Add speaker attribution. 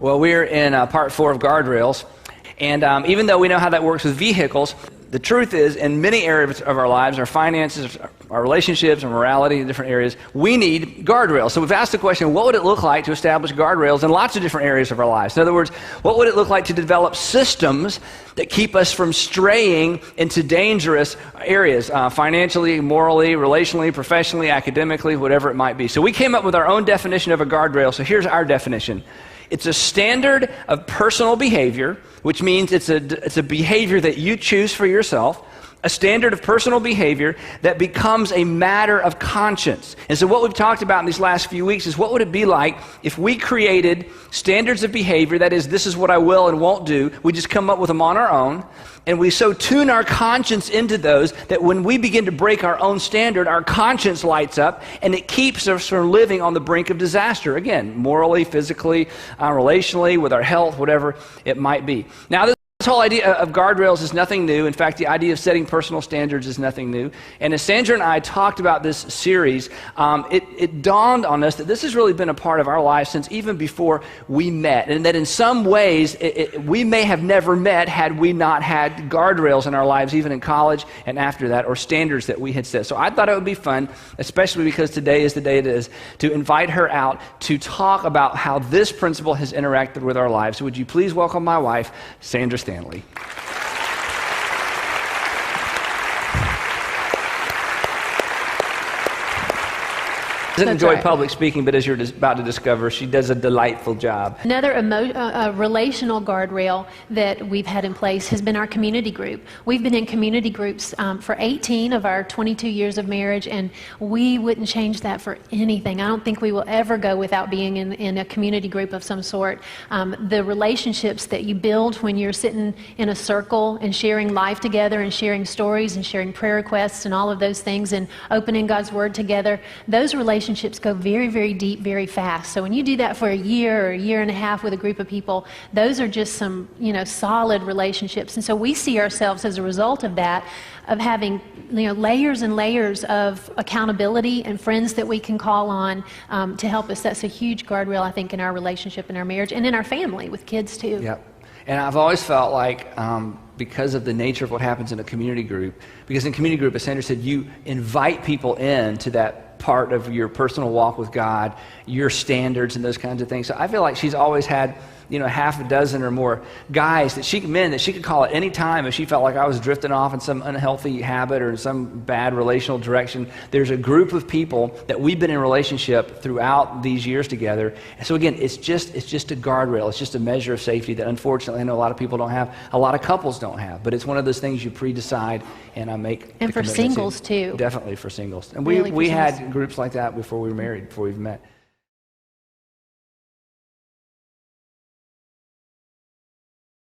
Speaker 1: Well, we're in part 4 of guardrails, and even though we know how that works with vehicles, the truth is, in many areas of our lives, our finances, our relationships, our morality, in different areas, we need guardrails. So we've asked the question, what would it look like to establish guardrails in lots of different areas of our lives? In other words, what would it look like to develop systems that keep us from straying into dangerous areas, financially, morally, relationally, professionally, academically, whatever it might be? So we came up with our own definition of a guardrail. So here's our definition. It's a standard of personal behavior, which means it's a behavior that you choose for yourself, a standard of personal behavior that becomes a matter of conscience. And so what we've talked about in these last few weeks is what would it be like if we created standards of behavior, that is, this is what I will and won't do, we just come up with them on our own, and we so tune our conscience into those that when we begin to break our own standard, our conscience lights up, and it keeps us from living on the brink of disaster. Again, morally, physically, relationally, with our health, whatever it might be. Now, this whole idea of guardrails is nothing new. In fact, the idea of setting personal standards is nothing new. And as Sandra and I talked about this series, it dawned on us that this has really been a part of our lives since even before we met. And that in some ways, we may have never met had we not had guardrails in our lives, even in college and after that, or standards that we had set. So I thought it would be fun, especially because today is the day it is, to invite her out to talk about how this principle has interacted with our lives. So would you please welcome my wife, Sandra Stanley. Doesn't enjoy public speaking, but as you're about to discover, she does a delightful job.
Speaker 2: Another relational guardrail that we've had in place has been our community group. We've been in community groups for 18 of our 22 years of marriage, and we wouldn't change that for anything. I don't think we will ever go without being in a community group of some sort. The relationships that you build when you're sitting in a circle and sharing life together and sharing stories and sharing prayer requests and all of those things and opening God's Word together, those relationships go very, very deep, very fast. So when you do that for a year or a year and a half with a group of people, those are just some, solid relationships. And so we see ourselves as a result of that, of having, layers and layers of accountability and friends that we can call on to help us. That's a huge guardrail, I think, in our relationship, in our marriage, and in our family with kids too.
Speaker 1: Yep. And I've always felt like, because of the nature of what happens in a community group, because in community group, as Sandra said, you invite people in to that part of your personal walk with God, your standards and those kinds of things. So I feel like she's always had, half a dozen or more guys men that she could call at any time if she felt like I was drifting off in some unhealthy habit or in some bad relational direction. There's a group of people that we've been in relationship throughout these years together. And so again, it's just a guardrail. It's just a measure of safety that unfortunately I know a lot of people don't have, a lot of couples don't have. But it's one of those things you pre-decide and I make.
Speaker 2: And for singles too.
Speaker 1: Definitely for singles. And
Speaker 2: really
Speaker 1: we had groups like that before we were married, before we met.